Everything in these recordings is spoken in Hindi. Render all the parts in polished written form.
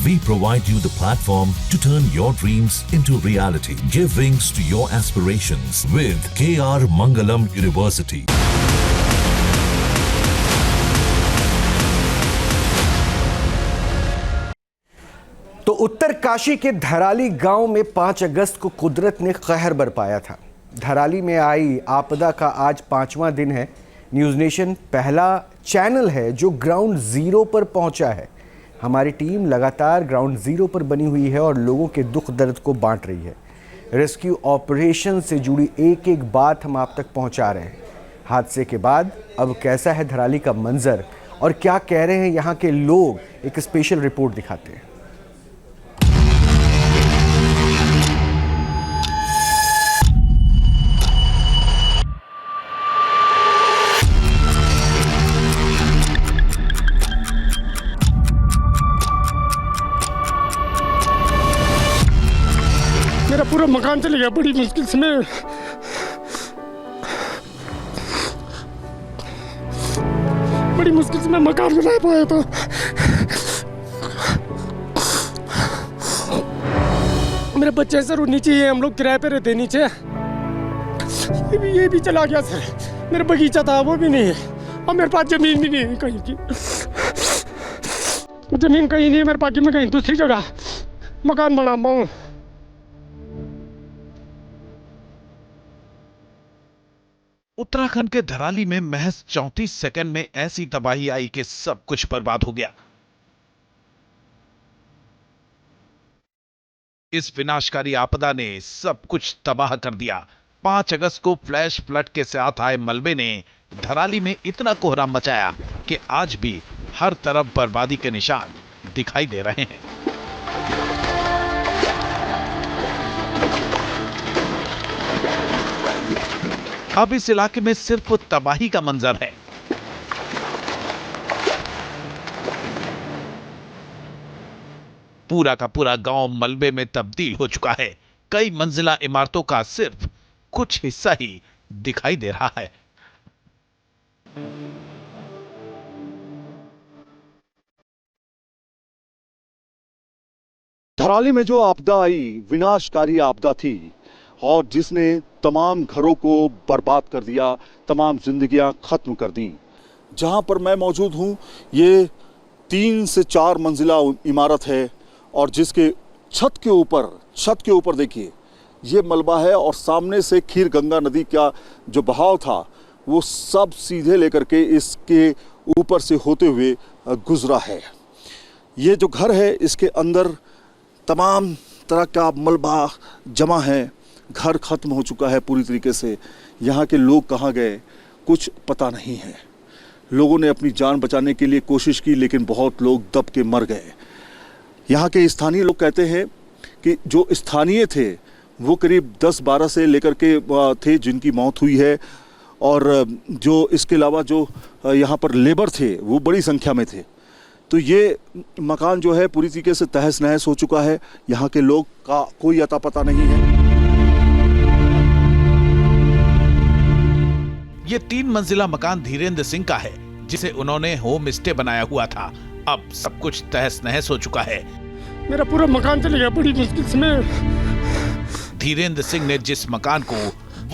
We provide you the platform to turn your dreams into reality. Give wings to your aspirations with KR Mangalam University. तो उत्तरकाशी के धराली गांव में 5 अगस्त को कुदरत ने कहर बरपाया था। धराली में आई आपदा का आज 5वां दिन है। न्यूज़ नेशन पहला चैनल है जो ग्राउंड जीरो पर पहुंचा है। हमारी टीम लगातार ग्राउंड जीरो पर बनी हुई है और लोगों के दुख दर्द को बांट रही है। रेस्क्यू ऑपरेशन से जुड़ी एक एक बात हम आप तक पहुंचा रहे हैं। हादसे के बाद अब कैसा है धराली का मंजर और क्या कह रहे हैं यहाँ के लोग, एक स्पेशल रिपोर्ट दिखाते हैं। मेरा पूरा मकान चले गया बड़ी मुश्किल से। मैं बड़ी मुश्किल से मकान बना पाया था। मेरे बच्चे सर नीचे ही है, हम लोग किराए पे रहते नीचे। ये भी चला गया सर। मेरा बगीचा था वो भी नहीं है और मेरे पास जमीन भी नहीं है कहीं की। जमीन कहीं नहीं है मेरे पास कि मैं कहीं दूसरी जगह मकान बना पाऊँ। उत्तराखंड के धराली में महज 34 सेकंड में ऐसी तबाही आई कि सब कुछ बर्बाद हो गया। इस विनाशकारी आपदा ने सब कुछ तबाह कर दिया। 5 अगस्त को फ्लैश फ्लड के साथ आए मलबे ने धराली में इतना कोहराम मचाया कि आज भी हर तरफ बर्बादी के निशान दिखाई दे रहे हैं। अब इस इलाके में सिर्फ तबाही का मंजर है। पूरा का पूरा गांव मलबे में तब्दील हो चुका है। कई मंजिला इमारतों का सिर्फ कुछ हिस्सा ही दिखाई दे रहा है। धराली में जो आपदा आई विनाशकारी आपदा थी और जिसने तमाम घरों को बर्बाद कर दिया, तमाम जिंदगियां खत्म कर दी। जहां पर मैं मौजूद हूं ये 3 से 4 मंजिला इमारत है और जिसके छत के ऊपर देखिए ये मलबा है और सामने से खीर गंगा नदी का जो बहाव था वो सब सीधे लेकर के इसके ऊपर से होते हुए गुजरा है। ये जो घर है इसके अंदर तमाम तरह का मलबा जमा है। घर खत्म हो चुका है पूरी तरीके से। यहाँ के लोग कहाँ गए कुछ पता नहीं है। लोगों ने अपनी जान बचाने के लिए कोशिश की लेकिन बहुत लोग दब के मर गए। यहाँ के स्थानीय लोग कहते हैं कि जो स्थानीय थे वो करीब 10-12 से लेकर के थे जिनकी मौत हुई है और जो इसके अलावा जो यहाँ पर लेबर थे वो बड़ी संख्या में थे। तो ये मकान जो है पूरी तरीके से तहस नहस हो चुका है। यहाँ के लोग का कोई अता पता नहीं है। ये 3 मंजिला मकान धीरेन्द्र सिंह का है जिसे उन्होंने होम स्टे बनाया हुआ था। अब सब कुछ तहस नहस हो चुका है। मेरा पूरा मकान चले गया बड़ी मुश्किल से। मैं धीरेन्द्र सिंह ने जिस मकान को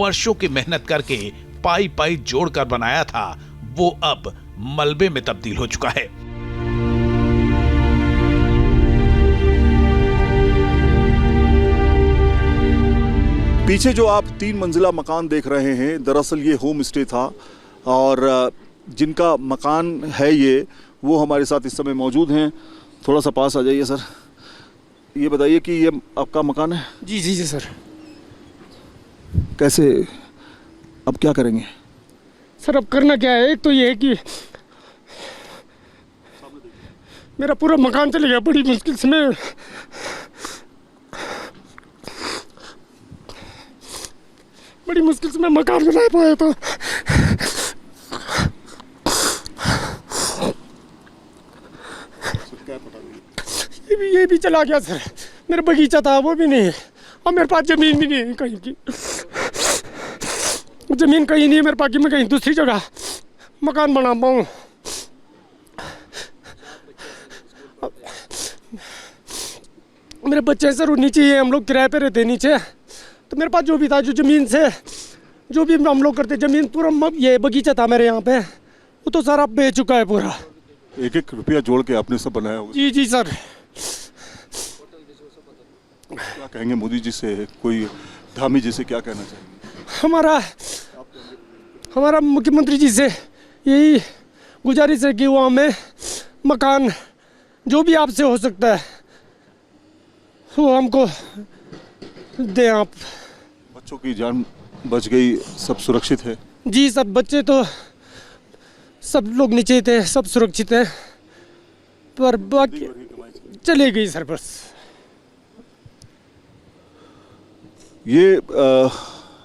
वर्षों की मेहनत करके पाई पाई जोड़कर बनाया था वो अब मलबे में तब्दील हो चुका है। पीछे जो आप 3 मंजिला मकान देख रहे हैं दरअसल ये होम स्टे था और जिनका मकान है ये वो हमारे साथ इस समय मौजूद हैं। थोड़ा सा पास आ जाइए सर। ये बताइए कि ये आपका मकान है? जी जी जी सर। कैसे अब क्या करेंगे सर? अब करना क्या है, एक तो ये है कि मेरा पूरा मकान चले गया बड़ी मुश्किल से। मैं बड़ी मुश्किल से मकान बना पाया था। ये भी चला गया सर। मेरा बगीचा था वो भी नहीं है और मेरे पास जमीन भी नहीं है कहीं की। जमीन कहीं नहीं है मेरे पास कि मैं कहीं दूसरी जगह मकान बना पाऊँ। मेरे बच्चे हैं सर, वो नीचे ही है, हम लोग किराए पे रहते हैं नीचे। तो मेरे पास जो भी था, जो ज़मीन से जो भी हम लोग करते, ज़मीन पूरा ये बगीचा था मेरे यहाँ पे, वो तो सारा बेच चुका है पूरा। एक एक रुपया जोड़ के आपने सब बनाया होगा। जी जी सर। क्या कहेंगे मोदी जी से, कोई धामी जी से क्या कहना चाहेंगे? हमारा मुख्यमंत्री जी से यही गुजारिश है कि वो हमें मकान जो भी आपसे हो सकता है वो हमको दें आप। बच्चों की जान बच गई, सब सुरक्षित है? जी सर, बच्चे तो सब लोग नीचे थे, सब सुरक्षित हैं, पर बाकी चले गई सर बस। ये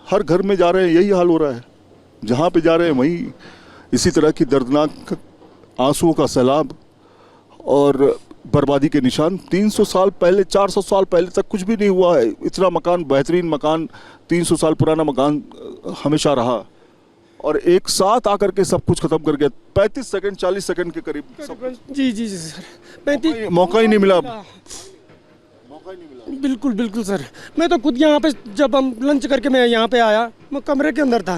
हर घर में जा रहे हैं, यही हाल हो रहा है। जहाँ पे जा रहे हैं वहीं इसी तरह की दर्दनाक आंसुओं का सैलाब और बर्बादी के निशान। 300 साल पहले, 400 साल पहले तक कुछ भी नहीं हुआ है। इतना मकान, बेहतरीन मकान, 300 साल पुराना मकान हमेशा रहा, और एक साथ आकर के सब कुछ खत्म कर गया। 35 सेकंड 40 सेकंड के करीब सब। जी जी जी सर, 35 मौका ही नहीं मिला। बिल्कुल बिल्कुल सर। मैं तो खुद यहाँ पे, जब हम लंच करके मैं यहाँ पे आया, मैं कमरे के अंदर था।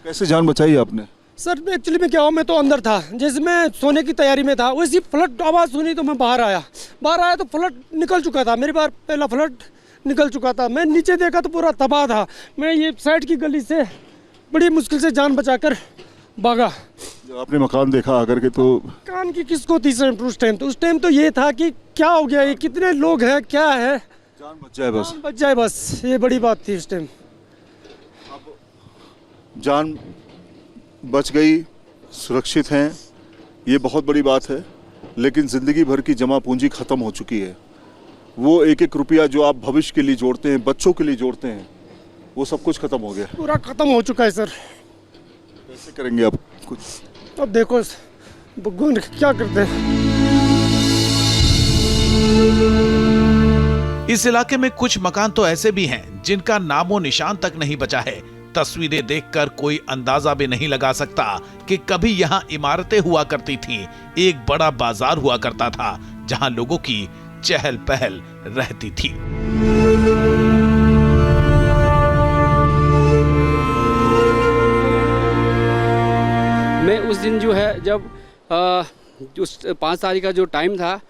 कैसे जान बचाई आपने? सर एक्चुअली में क्या हुआ, मैं तो अंदर था, जैसे मैं सोने की तैयारी में था, वैसी फ्लड आवाज़ सुनी तो मैं बाहर आया तो फ्लड निकल चुका था, मेरी बार पहला फ्लड निकल चुका था। मैं नीचे देखा तो पूरा तबाह था। मैं ये साइड की गली से बड़ी मुश्किल से जान बचाकर भागा। जब आपने मकान देखा आकर के तो कान की किसको थी सर उस टाइम तो ये था कि क्या हो गया, ये कितने लोग हैं, क्या है, जान बच जाए बस। जान बच जाए बस, ये बड़ी बात थी उस टाइम। जान बच गई, सुरक्षित हैं, ये बहुत बड़ी बात है। लेकिन ज़िंदगी भर की जमा पूंजी ख़त्म हो चुकी है। वो एक एक रुपया जो आप भविष्य के लिए जोड़ते हैं, बच्चों के लिए जोड़ते हैं, वो सब कुछ ख़त्म हो गया, पूरा ख़त्म हो चुका है सर। कैसे करेंगे आप कुछ? अब देखो भगवान क्या करते हैं। इस इलाके में कुछ मकान तो ऐसे भी हैं जिनका नामो निशान तक नहीं बचा है। तस्वीरें देखकर कोई अंदाजा भी नहीं लगा सकता कि कभी यहाँ इमारतें हुआ करती थी, एक बड़ा बाजार हुआ करता था जहाँ लोगों की चहल पहल रहती थी। मैं उस दिन जो है, जब उस 5 तारीख का जो टाइम था,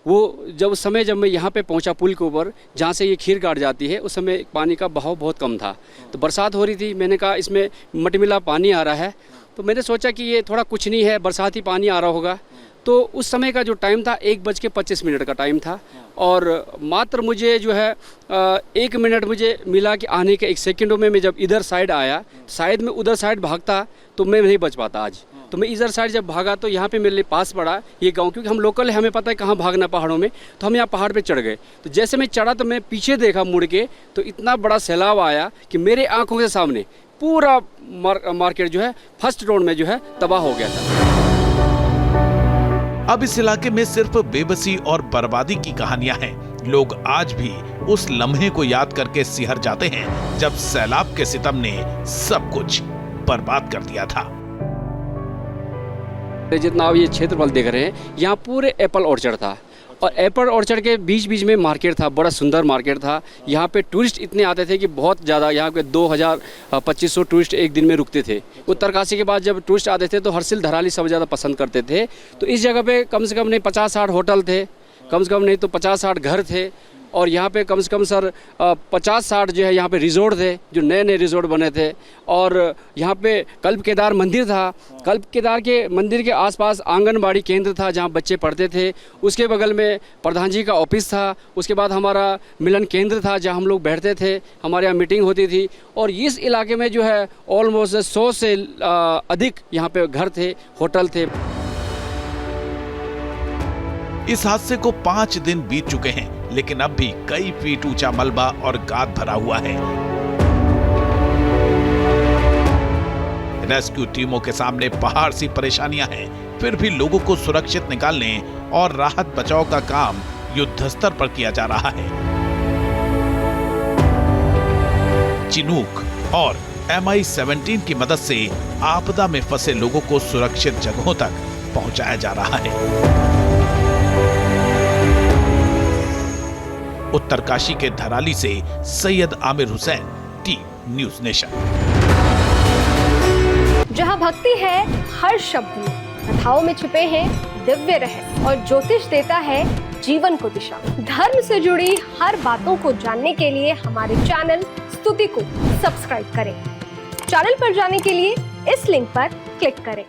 वो उस समय जब मैं यहाँ पे पहुँचा पुल के ऊपर जहाँ से ये खीर काट जाती है, उस समय पानी का बहाव बहुत कम था। तो बरसात हो रही थी, मैंने कहा इसमें मटमिला पानी आ रहा है, तो मैंने सोचा कि ये थोड़ा कुछ नहीं है, बरसाती पानी आ रहा होगा। तो उस समय का जो टाइम था 1:25 का टाइम था, और मात्र मुझे जो है 1 मिनट मुझे मिला कि आने के 1 सेकंडों में मैं जब इधर साइड आया, शायद मैं उधर साइड भागता तो मैं नहीं बच पाता आज। तो मैं इधर साइड जब भागा तो यहाँ पे मेरे लिए पास पड़ा ये गांव, क्योंकि हम लोकल है, हमें पता है कहाँ भागना पहाड़ों में। तो हम यहाँ पहाड़ पे चढ़ गए। तो जैसे मैं चढ़ा तो मैं पीछे देखा मुड़ के, तो इतना बड़ा सैलाब आया कि मेरे आंखों के सामने पूरा मार्केट जो है फर्स्ट रोड में जो है तबाह हो गया था। अब इस इलाके में सिर्फ बेबसी और बर्बादी की कहानियां हैं। लोग आज भी उस लम्हे को याद करके सिहर जाते हैं जब सैलाब के सितम ने सब कुछ बर्बाद कर दिया था। जितना आप ये क्षेत्रफल देख रहे हैं, यहाँ पूरे एप्पल ऑर्चर्ड था, और एप्पल ऑर्चर्ड के बीच बीच में मार्केट था, बड़ा सुंदर मार्केट था। यहाँ पे टूरिस्ट इतने आते थे कि बहुत ज़्यादा, यहाँ पे 2000-2500 टूरिस्ट एक दिन में रुकते थे। उत्तरकाशी के बाद जब टूरिस्ट आते थे तो हरसिल धराली सब ज़्यादा पसंद करते थे। तो इस जगह पे कम से कम नहीं 50-60 होटल थे, कम से कम नहीं तो 50-60 घर थे, और यहाँ पे कम से कम सर 50-60 जो है यहाँ पे रिजोर्ट थे, जो नए नए रिजोर्ट बने थे। और यहाँ पे कल्प केदार मंदिर था, कल्प केदार के मंदिर के आसपास आंगनबाड़ी केंद्र था जहाँ बच्चे पढ़ते थे। उसके बगल में प्रधान जी का ऑफिस था। उसके बाद हमारा मिलन केंद्र था जहाँ हम लोग बैठते थे, हमारे यहाँ मीटिंग होती थी। और इस इलाके में जो है ऑलमोस्ट 100 से अधिक यहाँ पे घर थे, होटल थे। इस हादसे को 5 दिन बीत चुके हैं, लेकिन अब भी कई फीट ऊंचा मलबा और गाद भरा हुआ है। रेस्क्यू टीमों के सामने पहाड़ सी परेशानियां हैं, फिर भी लोगों को सुरक्षित निकालने और राहत बचाव का काम युद्धस्तर पर किया जा रहा है। चिनूक और MI-17 की मदद से आपदा में फंसे लोगों को सुरक्षित जगहों तक पहुंचाया जा रहा है। उत्तरकाशी के धराली से Syed Aamir Hussain, team news nation. जहाँ भक्ति है हर शब्द में, कथाओं में छुपे हैं दिव्य रहस्य और ज्योतिष देता है जीवन को दिशा। धर्म से जुड़ी हर बातों को जानने के लिए हमारे चैनल स्तुति को सब्सक्राइब करें। चैनल पर जाने के लिए इस लिंक पर क्लिक करें।